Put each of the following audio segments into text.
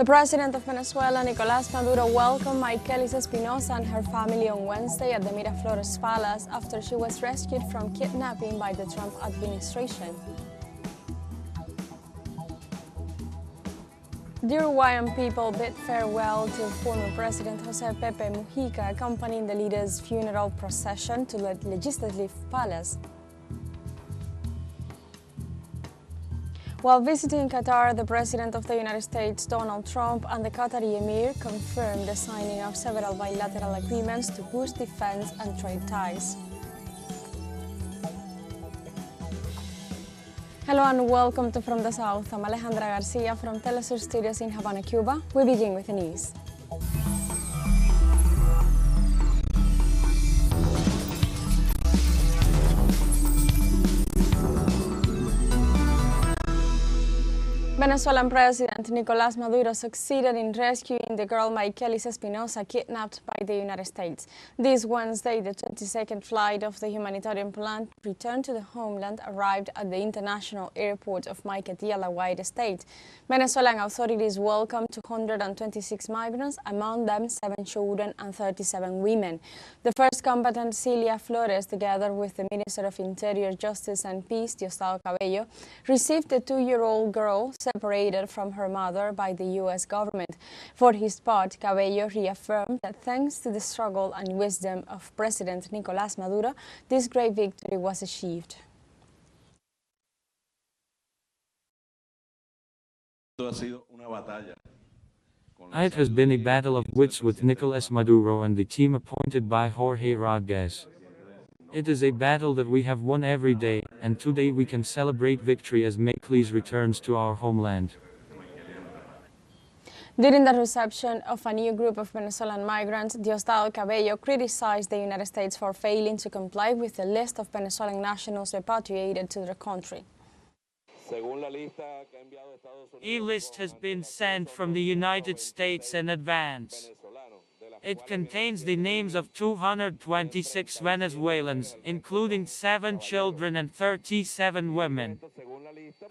The president of Venezuela, Nicolás Maduro, welcomed Maikelys Espinoza and her family on Wednesday at the Miraflores Palace after she was rescued from kidnapping by the Trump administration. The Uruguayan people bid farewell to former President José Pepe Mujica, accompanying the leader's funeral procession to the Legislative Palace. While visiting Qatar, the President of the United States, Donald Trump, and the Qatari Emir confirmed the signing of several bilateral agreements to boost defense and trade ties. Hello and welcome to From the South. I'm Alejandra Garcia from teleSUR Studios in Havana, Cuba. We begin with the news. Venezuelan President Nicolás Maduro succeeded in rescuing the girl Maikelys Espinoza kidnapped by the United States. This Wednesday, the 22nd flight of the humanitarian plant returned to the homeland arrived at the international airport of Maiquetía, La Guaira State. Venezuelan authorities welcomed 226 migrants, among them 7 children and 37 women. The first combatant, Cilia Flores, together with the Minister of Interior, Justice and Peace, Diosdado Cabello, received the 2-year-old girl separated from her mother by the U.S. government. For his part, Cabello reaffirmed that thanks to the struggle and wisdom of President Nicolás Maduro, this great victory was achieved. It has been a battle of wits with Nicolás Maduro and the team appointed by Jorge Rodríguez. It is a battle that we have won every day, and today we can celebrate victory as Maikelys returns to our homeland. During the reception of a new group of Venezuelan migrants, Diosdado Cabello criticized the United States for failing to comply with the list of Venezuelan nationals repatriated to their country. A list has been sent from the United States in advance. It contains the names of 226 Venezuelans, including 7 children and 37 women.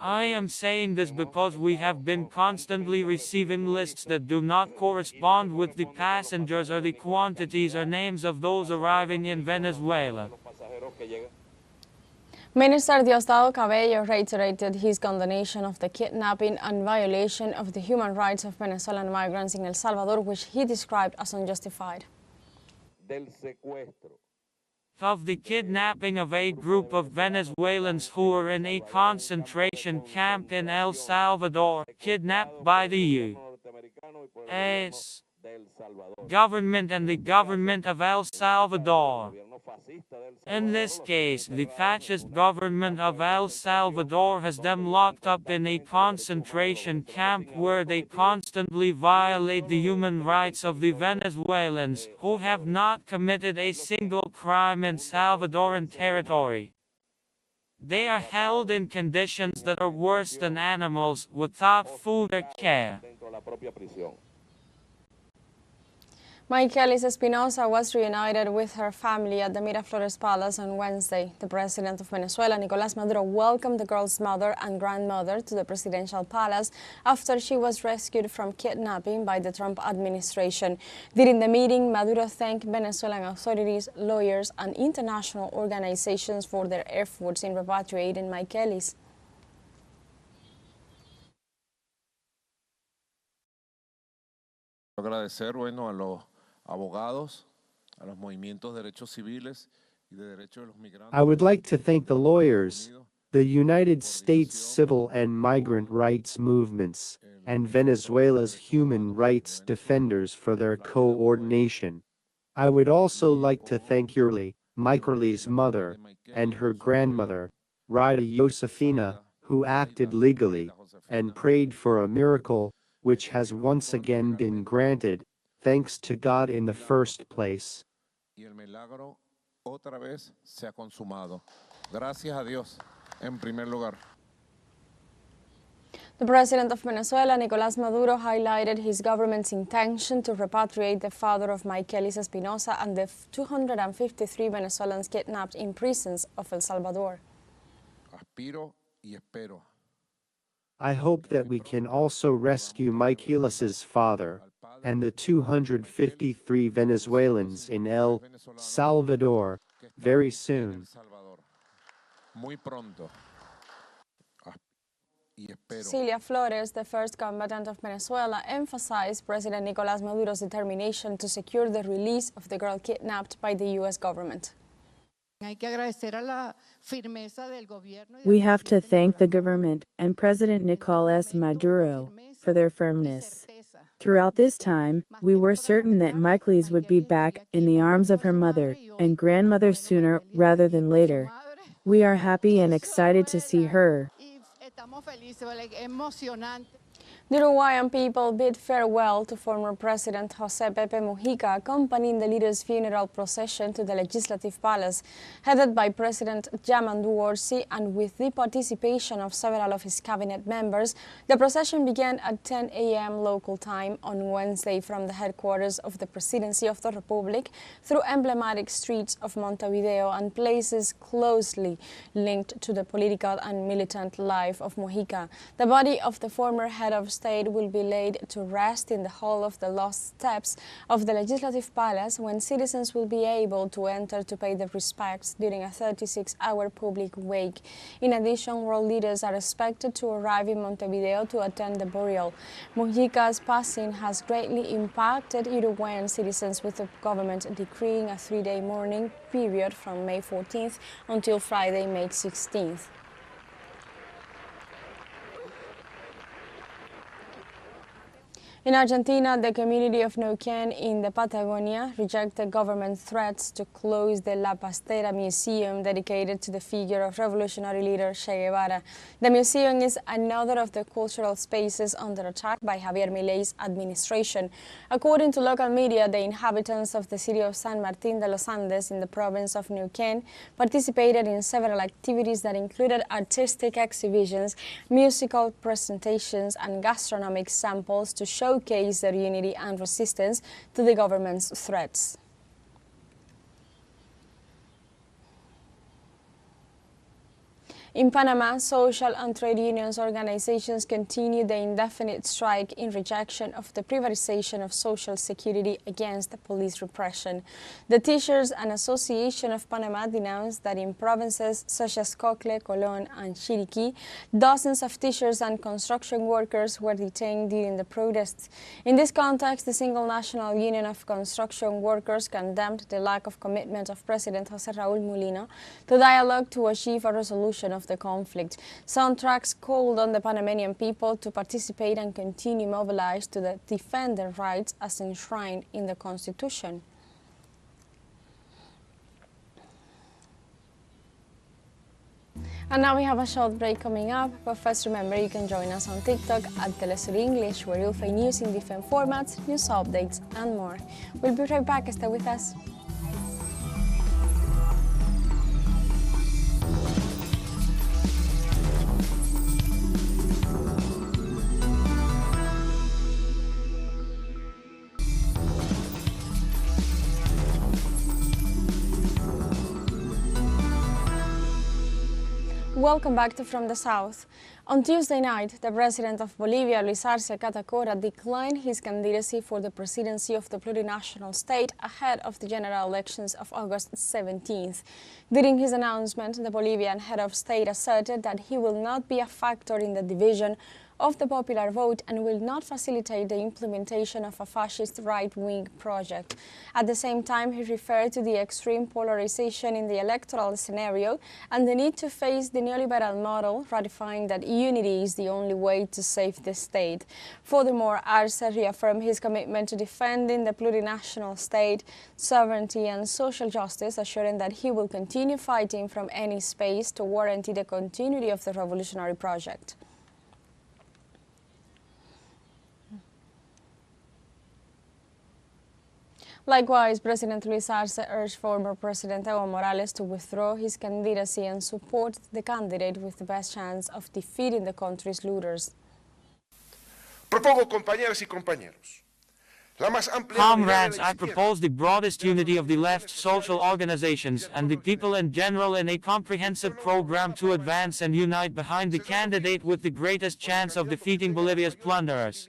I am saying this because we have been constantly receiving lists that do not correspond with the passengers or the quantities or names of those arriving in Venezuela. Minister Diosdado Cabello reiterated his condemnation of the kidnapping and violation of the human rights of Venezuelan migrants in El Salvador, which he described as unjustified. Of the kidnapping of a group of Venezuelans who were in a concentration camp in El Salvador, kidnapped by the U.S. government and the government of El Salvador. In this case, the fascist government of El Salvador has them locked up in a concentration camp where they constantly violate the human rights of the Venezuelans, who have not committed a single crime in Salvadoran territory. They are held in conditions that are worse than animals, without food or care. Maikelys Espinoza was reunited with her family at the Miraflores Palace on Wednesday. The president of Venezuela, Nicolás Maduro, welcomed the girl's mother and grandmother to the presidential palace after she was rescued from kidnapping by the Trump administration. During the meeting, Maduro thanked Venezuelan authorities, lawyers, and international organizations for their efforts in repatriating Maikelys. Agradecer, a los abogados, a los movimientos de derechos civiles y de derechos de los migrantes. I would like to thank the lawyers, the United States civil and migrant rights movements, and Venezuela's human rights defenders for their coordination. I would also like to thank Maikelys' mother and her grandmother, Rita Josefina, who acted legally and prayed for a miracle, which has once again been granted, thanks to God in the first place. Y el milagro otra vez se ha consumado. Gracias a Dios, en primer lugar. The president of Venezuela, Nicolás Maduro, highlighted his government's intention to repatriate the father of Maikelys Espinoza and the 253 Venezuelans kidnapped in prisons of El Salvador. Aspiro y espero I hope that we can also rescue Maikelys' father and the 253 Venezuelans in El Salvador very soon. Muy pronto. Cecilia Flores, the first combatant of Venezuela, emphasized President Nicolás Maduro's determination to secure the release of the girl kidnapped by the U.S. government. We have to thank the government and President Nicolás Maduro for their firmness. Throughout this time, we were certain that Maikelys would be back in the arms of her mother and grandmother sooner rather than later. We are happy and excited to see her. The Uruguayan people bid farewell to former President José Pepe Mujica, accompanying the leader's funeral procession to the Legislative Palace, headed by President Yamandu Orsi and with the participation of several of his cabinet members. The procession began at 10 a.m. local time on Wednesday from the headquarters of the Presidency of the Republic through emblematic streets of Montevideo and places closely linked to the political and militant life of Mujica. The body of the former head of state will be laid to rest in the hall of the lost steps of the Legislative Palace, when citizens will be able to enter to pay their respects during a 36-hour public wake. In addition, world leaders are expected to arrive in Montevideo to attend the burial. Mujica's passing has greatly impacted Uruguayan citizens, with the government decreeing a 3-day mourning period from May 14th until Friday, May 16th. In Argentina, the community of Neuquén in the Patagonia rejected government threats to close the La Pastera Museum dedicated to the figure of revolutionary leader Che Guevara. The museum is another of the cultural spaces under attack by Javier Milei's administration. According to local media, the inhabitants of the city of San Martín de los Andes in the province of Neuquén participated in several activities that included artistic exhibitions, musical presentations, and gastronomic samples to showcase their unity and resistance to the government's threats. In Panama, social and trade unions organizations continue the indefinite strike in rejection of the privatization of Social Security against the police repression. The Teachers and Association of Panama denounced that in provinces such as Cocle, Colón, and Chiriquí, dozens of teachers and construction workers were detained during the protests. In this context, the Single National Union of Construction Workers condemned the lack of commitment of President José Raúl Mulino to dialogue to achieve a resolution of the conflict. Soundtracks called on the Panamanian people to participate and continue mobilized to defend their rights as enshrined in the Constitution. And now we have a short break coming up, but first remember you can join us on TikTok at teleSUR English, where you'll find news in different formats, news updates, and more. We'll be right back. Stay with us. Welcome back to From the South. On Tuesday night, the president of Bolivia, Luis Arce Catacora, declined his candidacy for the presidency of the plurinational state ahead of the general elections of August 17th. During his announcement, the Bolivian head of state asserted that he will not be a factor in the division of the popular vote and will not facilitate the implementation of a fascist right-wing project. At the same time, he referred to the extreme polarization in the electoral scenario and the need to face the neoliberal model, ratifying that unity is the only way to save the state. Furthermore, Arce reaffirmed his commitment to defending the plurinational state, sovereignty and social justice, assuring that he will continue fighting from any space to guarantee the continuity of the revolutionary project. Likewise, President Luis Arce urged former President Evo Morales to withdraw his candidacy and support the candidate with the best chance of defeating the country's looters. Propongo, compañeras y compañeros, Comrades, I propose the broadest unity of the left social organizations and the people in general in a comprehensive program to advance and unite behind the candidate with the greatest chance of defeating Bolivia's plunderers.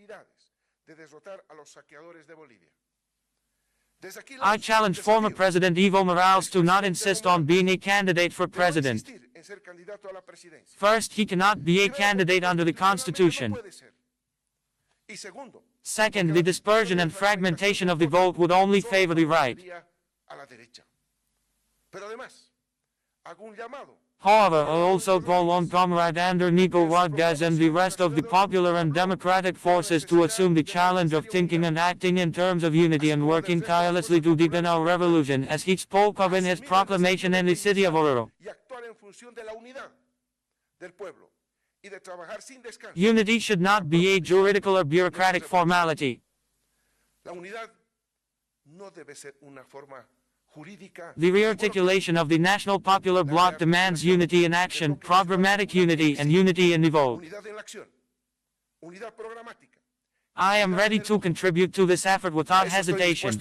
I challenge former President Evo Morales to not insist on being a candidate for president. First, he cannot be a candidate under the Constitution. Second, the dispersion and fragmentation of the vote would only favor the right. However, I also call on Comrade Ander Nico Rodriguez and the rest of the popular and democratic forces to assume the challenge of thinking and acting in terms of unity and working tirelessly to deepen our revolution, as he spoke of in his proclamation in the city of Oruro. Unity should not be a juridical or bureaucratic formality. The rearticulation of the National Popular Bloc demands unity in action, programmatic unity, and unity in the vote. I am ready to contribute to this effort without hesitation.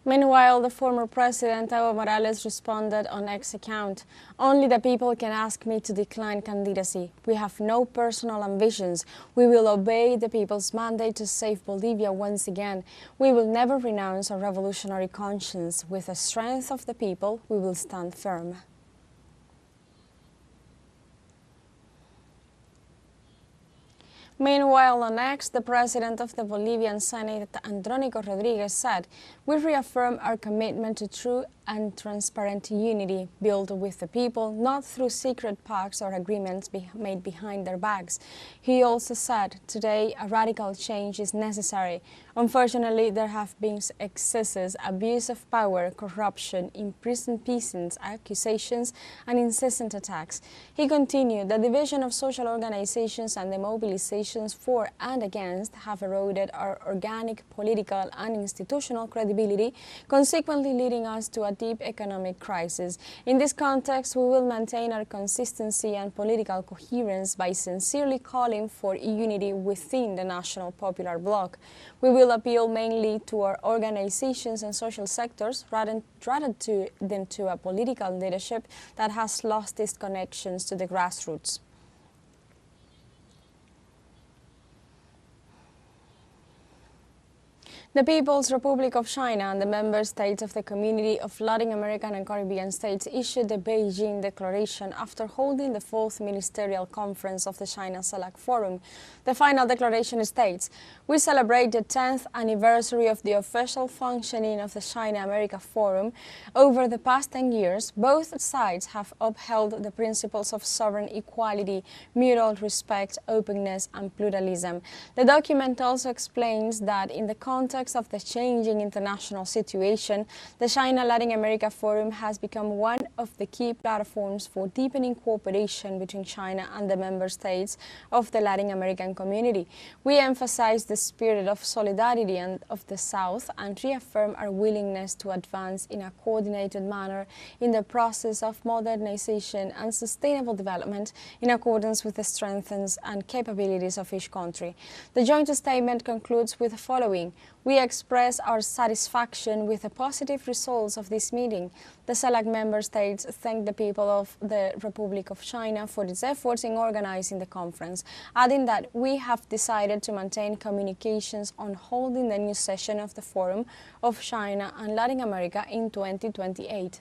Meanwhile, the former president, Evo Morales, responded on X account, "Only the people can ask me to decline candidacy. We have no personal ambitions. We will obey the people's mandate to save Bolivia once again. We will never renounce our revolutionary conscience. With the strength of the people, we will stand firm." Meanwhile, on X, the president of the Bolivian Senate, Andrónico Rodríguez, said, "We reaffirm our commitment to true and transparent unity, built with the people, not through secret pacts or agreements made behind their backs." He also said, "Today, a radical change is necessary. Unfortunately, there have been excesses, abuse of power, corruption, imprisoned peasants, accusations, and incessant attacks." He continued, "The division of social organizations and the mobilizations for and against have eroded our organic political and institutional credibility, consequently leading us to a deep economic crisis. In this context, we will maintain our consistency and political coherence by sincerely calling for unity within the National Popular Bloc. We will appeal mainly to our organizations and social sectors rather than to a political leadership that has lost its connections to the grassroots." The People's Republic of China and the member states of the Community of Latin American and Caribbean States issued the Beijing Declaration after holding the 4th Ministerial Conference of the China CELAC Forum. The final declaration states, "We celebrate the 10th anniversary of the official functioning of the China-America Forum. Over the past 10 years, both sides have upheld the principles of sovereign equality, mutual respect, openness, and pluralism." The document also explains that in the context of the changing international situation, the China-Latin America Forum has become one of the key platforms for deepening cooperation between China and the member states of the Latin American community. "We emphasize the spirit of solidarity and of the South and reaffirm our willingness to advance in a coordinated manner in the process of modernization and sustainable development in accordance with the strengths and capabilities of each country." The joint statement concludes with the following: "We express our satisfaction with the positive results of this meeting. The CELAC member states thank the people of the Republic of China for its efforts in organizing the conference," adding that "we have decided to maintain communications on holding the new session of the Forum of China and Latin America in 2028.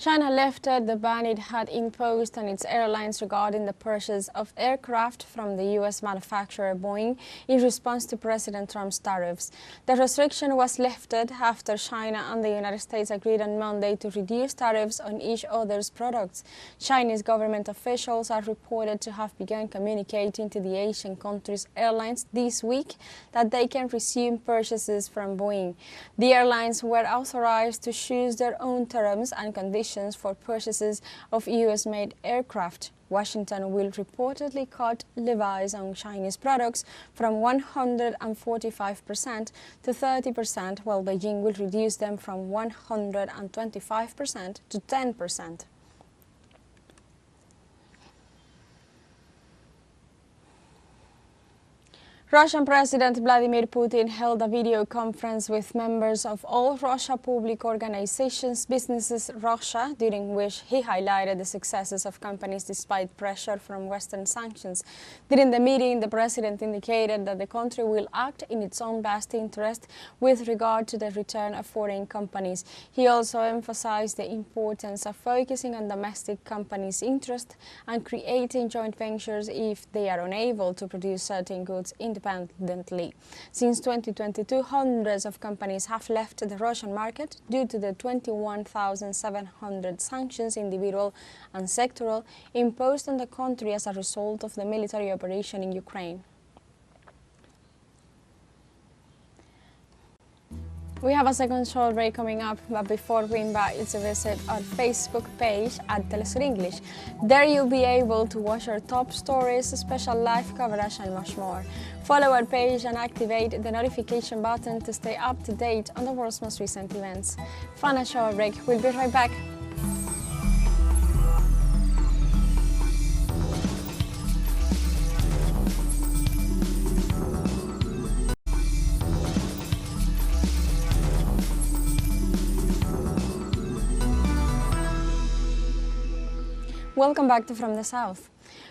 China lifted the ban it had imposed on its airlines regarding the purchase of aircraft from the U.S. manufacturer Boeing in response to President Trump's tariffs. The restriction was lifted after China and the United States agreed on Monday to reduce tariffs on each other's products. Chinese government officials are reported to have begun communicating to the Asian countries' airlines this week that they can resume purchases from Boeing. The airlines were authorized to choose their own terms and conditions for purchases of U.S.-made aircraft. Washington will reportedly cut levies on Chinese products from 145% to 30%, while Beijing will reduce them from 125% to 10%. Russian President Vladimir Putin held a video conference with members of all Russia public organizations, businesses Russia, during which he highlighted the successes of companies despite pressure from Western sanctions. During the meeting, the president indicated that the country will act in its own best interest with regard to the return of foreign companies. He also emphasized the importance of focusing on domestic companies' interests and creating joint ventures if they are unable to produce certain goods independently. Since 2022, hundreds of companies have left the Russian market due to the 21,700 sanctions, individual and sectoral, imposed on the country as a result of the military operation in Ukraine. We have a second short break coming up, but before we invite you to visit our Facebook page at teleSUR English. There you'll be able to watch our top stories, special live coverage and much more. Follow our page and activate the notification button to stay up to date on the world's most recent events. Final short break, we'll be right back. Welcome back to From the South.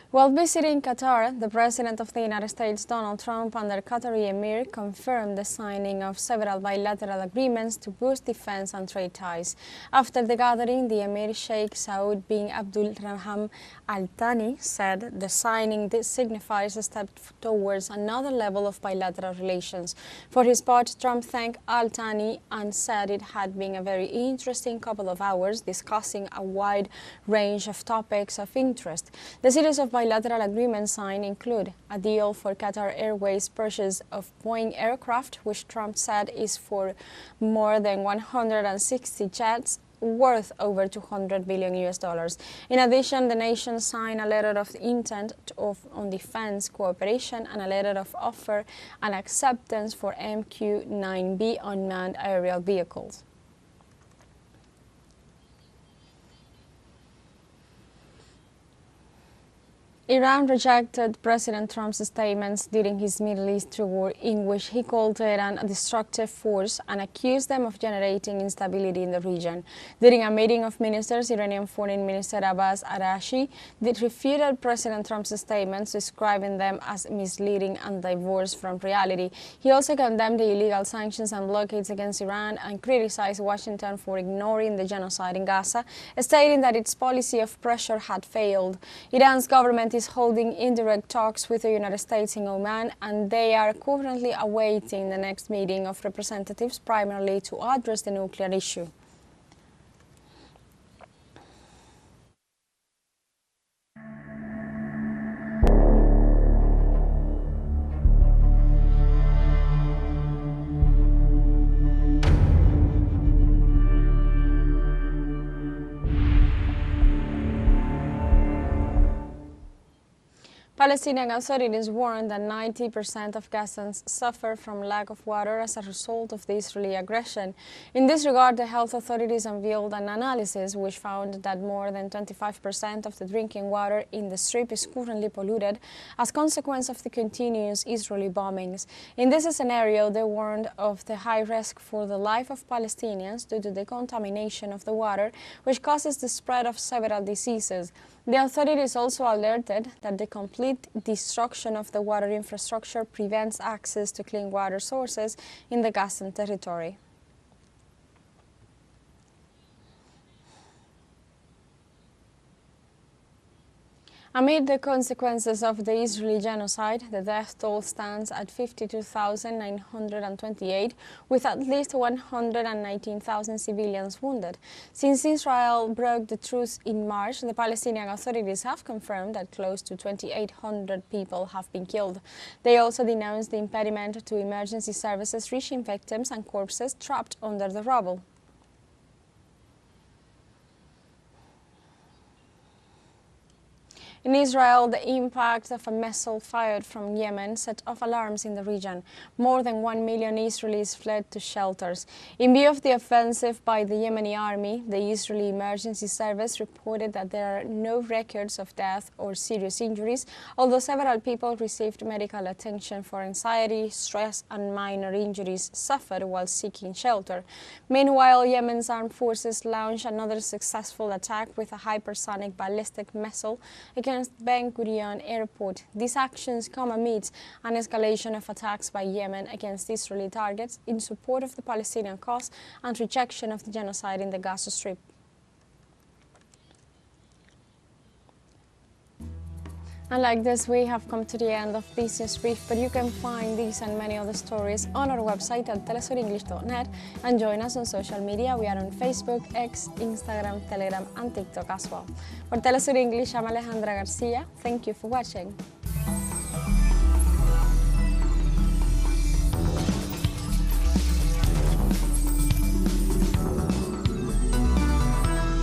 While visiting Qatar, the President of the United States, Donald Trump, and the Qatari Emir confirmed the signing of several bilateral agreements to boost defense and trade ties. After the gathering, the Emir Sheikh Saud bin Abdul Rahman Al Thani said the signing signifies a step towards another level of bilateral relations. For his part, Trump thanked Al Thani and said it had been a very interesting couple of hours discussing a wide range of topics of interest. The series of bilateral agreements signed include a deal for Qatar Airways' purchase of Boeing aircraft, which Trump said is for more than 160 jets worth over $200 billion. In addition, the nations signed a letter of intent on defense cooperation and a letter of offer and acceptance for MQ-9B unmanned aerial vehicles. Iran rejected President Trump's statements during his Middle East tour, in which he called Tehran a destructive force and accused them of generating instability in the region. During a meeting of ministers, Iranian Foreign Minister Abbas Araghchi refuted President Trump's statements, describing them as misleading and divorced from reality. He also condemned the illegal sanctions and blockades against Iran and criticized Washington for ignoring the genocide in Gaza, stating that its policy of pressure had failed. Iran's government is holding indirect talks with the United States in Oman, and they are currently awaiting the next meeting of representatives, primarily to address the nuclear issue. Palestinian authorities warned that 90% of Gazans suffer from lack of water as a result of the Israeli aggression. In this regard, the health authorities unveiled an analysis which found that more than 25% of the drinking water in the Strip is currently polluted as a consequence of the continuous Israeli bombings. In this scenario, they warned of the high risk for the life of Palestinians due to the contamination of the water, which causes the spread of several diseases. The authorities also alerted that the complete destruction of the water infrastructure prevents access to clean water sources in the Gazan territory. Amid the consequences of the Israeli genocide, the death toll stands at 52,928, with at least 119,000 civilians wounded. Since Israel broke the truce in March, the Palestinian authorities have confirmed that close to 2,800 people have been killed. They also denounced the impediment to emergency services reaching victims and corpses trapped under the rubble. In Israel, the impact of a missile fired from Yemen set off alarms in the region. More than 1 million Israelis fled to shelters. In view of the offensive by the Yemeni army, the Israeli Emergency Service reported that there are no records of death or serious injuries, although several people received medical attention for anxiety, stress, and minor injuries suffered while seeking shelter. Meanwhile, Yemen's armed forces launched another successful attack with a hypersonic ballistic missile against Ben Gurion airport. These actions come amid an escalation of attacks by Yemen against Israeli targets in support of the Palestinian cause and rejection of the genocide in the Gaza Strip. And like this, we have come to the end of this news brief, but you can find these and many other stories on our website at telesurenglish.net and join us on social media. We are on Facebook, X, Instagram, Telegram and TikTok as well. For Telesur English, I'm Alejandra Garcia. Thank you for watching.